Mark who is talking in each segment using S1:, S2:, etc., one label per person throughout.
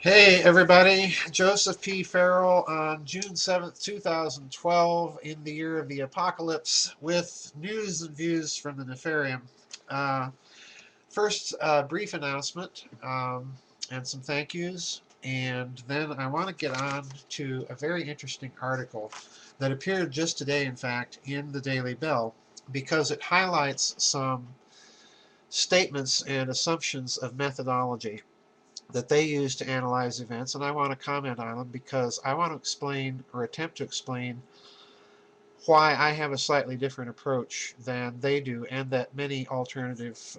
S1: Hey everybody, Joseph P. Farrell on June 7th, 2012, in the year of the apocalypse, with news and views from the Nefarium. Uh, First, brief announcement and some thank yous, and then I want to get on to a very interesting article that appeared just today, in fact, in the Daily Bell, because it highlights some statements and assumptions of methodology that they use to analyze events, and I want to comment on them because I want to explain or attempt to explain why I have a slightly different approach than they do, and that many alternative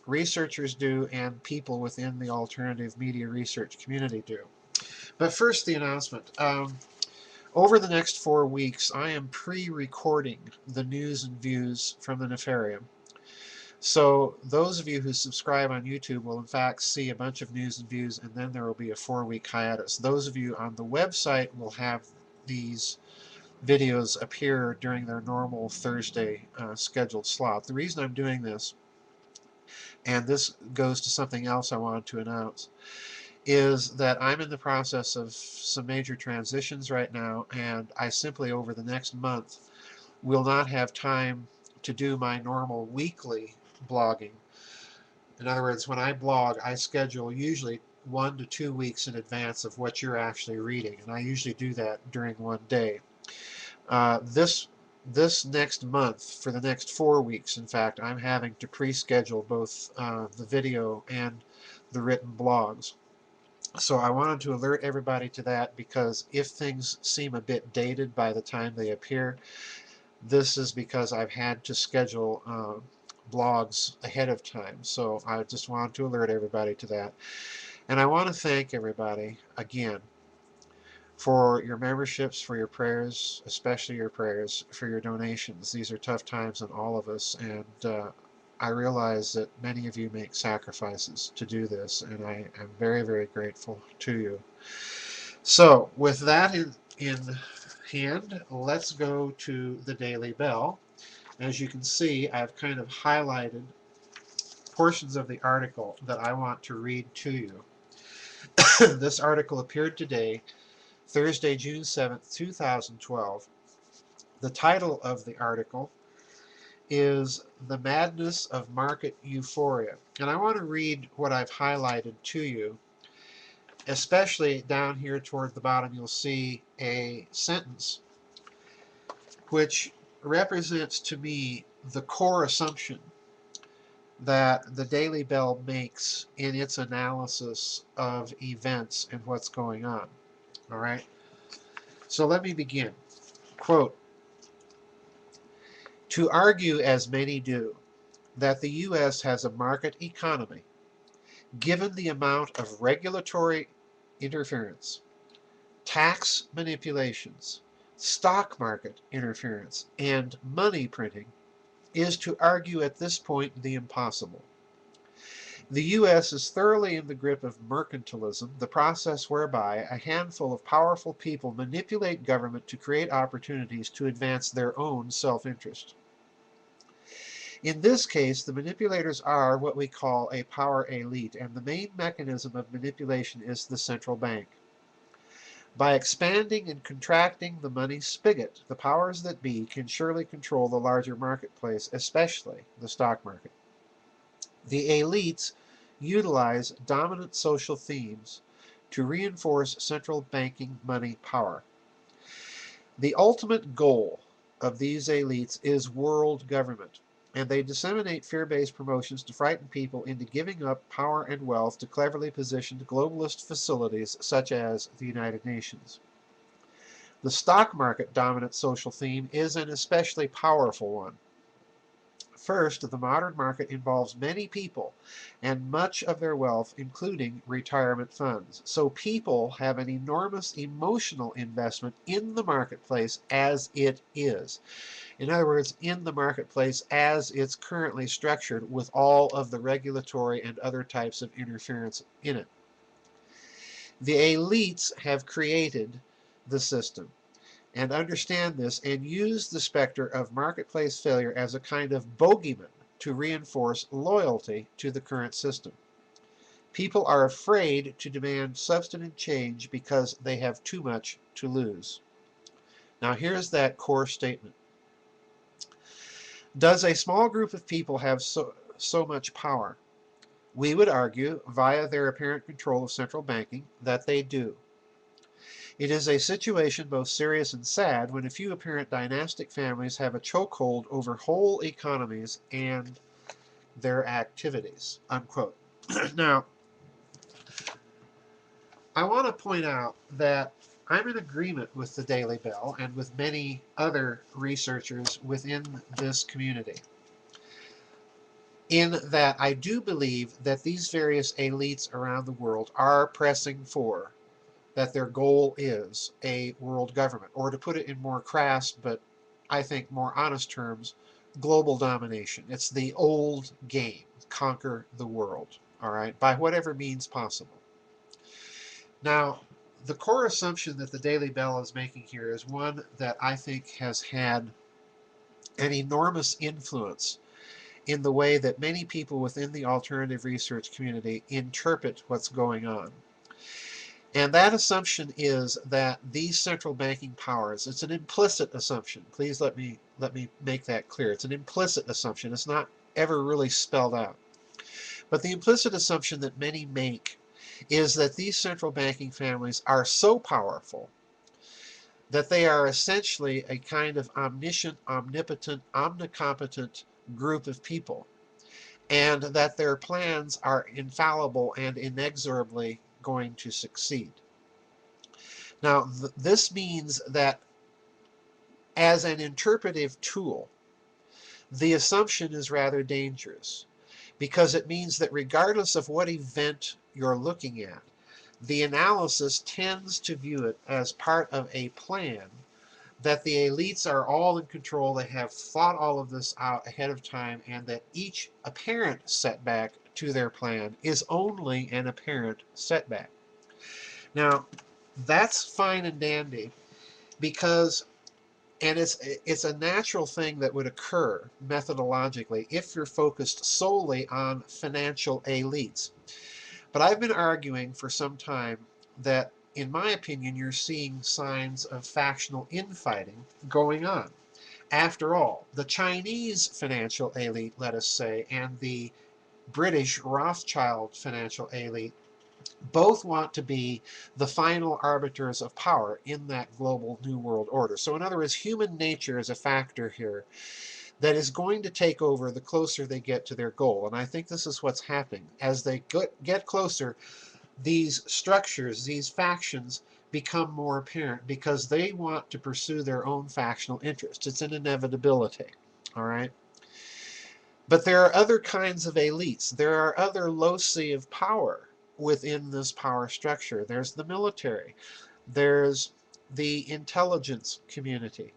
S1: researchers do, and people within the alternative media research community do. But first, the announcement. Over the next 4 weeks, I am pre-recording the news and views from the Nefarium. So those of you who subscribe on YouTube will in fact see a bunch of news and views, and then there will be a 4-week hiatus. Those of you on the website will have these videos appear during their normal Thursday scheduled slot. The reason I'm doing this, and this goes to something else I wanted to announce, is that I'm in the process of some major transitions right now, and I simply over the next month will not have time to do my normal weekly blogging. In other words, when I blog, I schedule usually 1 to 2 weeks in advance of what you're actually reading, and I usually do that during one day. This next month, for the next 4 weeks, in fact, I'm having to pre-schedule both the video and the written blogs. So I wanted to alert everybody to that, because if things seem a bit dated by the time they appear, this is because I've had to schedule blogs ahead of time. So I just wanted to alert everybody to that. And I want to thank everybody again for your memberships, for your prayers, especially your prayers, for your donations. These are tough times on all of us, and I realize that many of you make sacrifices to do this, and I am very, very grateful to you. So with that in hand, let's go to the Daily Bell. As you can see, I've kind of highlighted portions of the article that I want to read to you. This article appeared today, Thursday, June 7th, 2012. The title of the article is "The Madness of Market Euphoria." And I want to read what I've highlighted to you. Especially down here toward the bottom, you'll see a sentence which represents to me the core assumption that the Daily Bell makes in its analysis of events and what's going on. All right? So let me begin. Quote, "To argue, as many do, that the U.S. has a market economy, given the amount of regulatory interference, tax manipulations, stock market interference, and money printing, is to argue at this point the impossible. The U.S. is thoroughly in the grip of mercantilism, the process whereby a handful of powerful people manipulate government to create opportunities to advance their own self-interest. In this case, the manipulators are what we call a power elite, and the main mechanism of manipulation is the central bank. By expanding and contracting the money spigot, the powers that be can surely control the larger marketplace, especially the stock market. The elites utilize dominant social themes to reinforce central banking money power. The ultimate goal of these elites is world government, and they disseminate fear-based promotions to frighten people into giving up power and wealth to cleverly positioned globalist facilities such as the United Nations. The stock market dominant social theme is an especially powerful one. First, the modern market involves many people and much of their wealth, including retirement funds. So people have an enormous emotional investment in the marketplace as it is. In other words, in the marketplace as it's currently structured, with all of the regulatory and other types of interference in it. The elites have created the system and understand this, and use the specter of marketplace failure as a kind of bogeyman to reinforce loyalty to the current system. People are afraid to demand substantive change because they have too much to lose. Now here's that core statement. Does a small group of people have so much power? We would argue, via their apparent control of central banking, that they do. It is a situation both serious and sad when a few apparent dynastic families have a chokehold over whole economies and their activities. Unquote. Now, I want to point out that I'm in agreement with the Daily Bell and with many other researchers within this community, in that I do believe that these various elites around the world are pressing for, that their goal is a world government, or to put it in more crass but I think more honest terms, global domination. It's the old game, conquer the world, all right, by whatever means possible. Now, the core assumption that the Daily Bell is making here is one that I think has had an enormous influence in the way that many people within the alternative research community interpret what's going on. And that assumption is that these central banking powers, it's an implicit assumption. Please let me make that clear. It's an implicit assumption. It's not ever really spelled out. But the implicit assumption that many make is that these central banking families are so powerful that they are essentially a kind of omniscient, omnipotent, omnicompetent group of people, and that their plans are infallible and inexorably going to succeed. Now, this means that as an interpretive tool, the assumption is rather dangerous, because it means that regardless of what event you're looking at, the analysis tends to view it as part of a plan, that the elites are all in control, they have thought all of this out ahead of time, and that each apparent setback to their plan is only an apparent setback. Now, that's fine and dandy, because, and it's a natural thing that would occur methodologically if you're focused solely on financial elites. But I've been arguing for some time that, in my opinion, you're seeing signs of factional infighting going on. After all, the Chinese financial elite, let us say, and the British Rothschild financial elite both want to be the final arbiters of power in that global new world order. So in other words, human nature is a factor here that is going to take over the closer they get to their goal. And I think this is what's happening. As they get closer, these structures, these factions, become more apparent because they want to pursue their own factional interests. It's an inevitability, all right? But there are other kinds of elites. There are other loci of power within this power structure. There's the military. There's the intelligence community.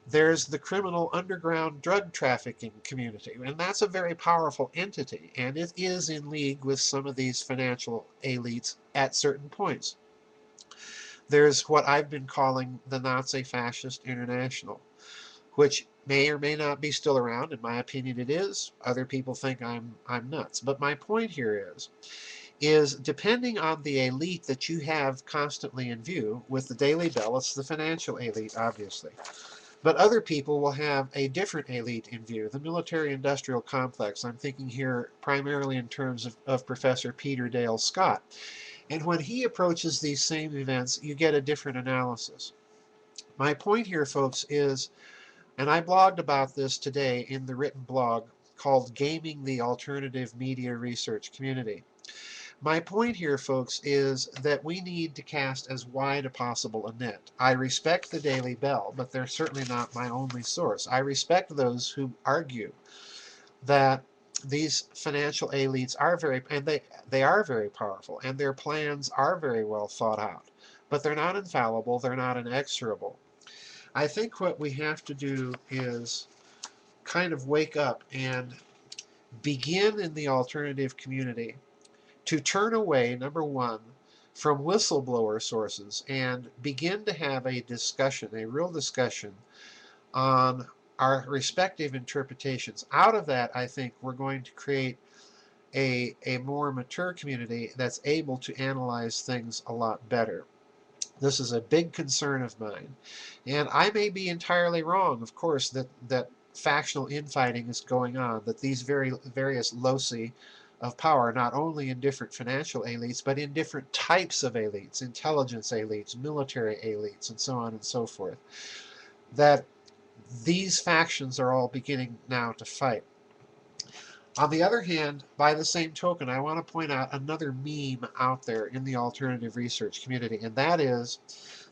S1: There's the criminal underground drug trafficking community. And that's a very powerful entity. And it is in league with some of these financial elites at certain points. There's what I've been calling the Nazi Fascist International, which may or may not be still around. In my opinion, it is. Other people think I'm nuts. But my point here is depending on the elite that you have constantly in view, with the Daily Bell, it's the financial elite, obviously. But other people will have a different elite in view, the military-industrial complex. I'm thinking here primarily in terms of Professor Peter Dale Scott. And when he approaches these same events, you get a different analysis. My point here, folks, is, and I blogged about this today in the written blog called Gaming the Alternative Media Research Community. My point here, folks, is that we need to cast as wide a possible a net. I respect the Daily Bell, but they're certainly not my only source. I respect those who argue that these financial elites are they are very powerful, and their plans are very well thought out. But they're not infallible, they're not inexorable. I think what we have to do is kind of wake up and begin in the alternative community to turn away, number one, from whistleblower sources and begin to have a discussion, a real discussion, on our respective interpretations. Out of that, I think we're going to create a more mature community that's able to analyze things a lot better. This is a big concern of mine. And I may be entirely wrong, of course, that factional infighting is going on, that these various loci of power, not only in different financial elites, but in different types of elites, intelligence elites, military elites, and so on and so forth, that these factions are all beginning now to fight. On the other hand, by the same token, I want to point out another meme out there in the alternative research community, and that is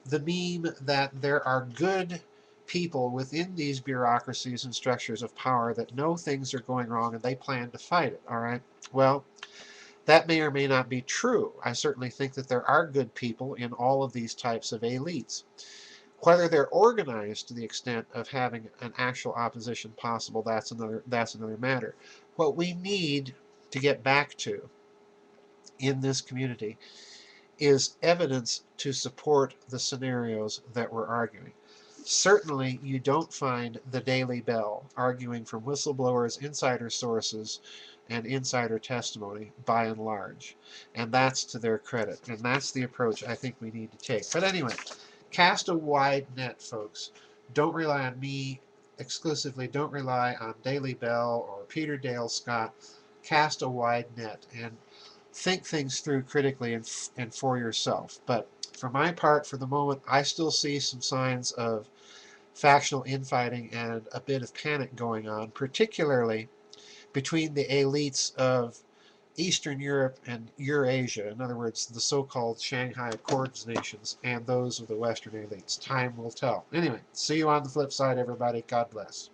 S1: the meme that there are good people within these bureaucracies and structures of power that know things are going wrong and they plan to fight it, all right? Well, that may or may not be true. I certainly think that there are good people in all of these types of elites. Whether they're organized to the extent of having an actual opposition possible, that's another matter. What we need to get back to in this community is evidence to support the scenarios that we're arguing. Certainly, you don't find the Daily Bell arguing from whistleblowers, insider sources, and insider testimony by and large. And that's to their credit. And that's the approach I think we need to take. But anyway, cast a wide net, folks. Don't rely on me exclusively. Don't rely on Daily Bell or Peter Dale Scott. Cast a wide net and think things through critically and for yourself. But for my part, for the moment, I still see some signs of factional infighting and a bit of panic going on, particularly between the elites of Eastern Europe and Eurasia, in other words, the so-called Shanghai Accords nations, and those of the Western elites. Time will tell. Anyway, see you on the flip side, everybody. God bless.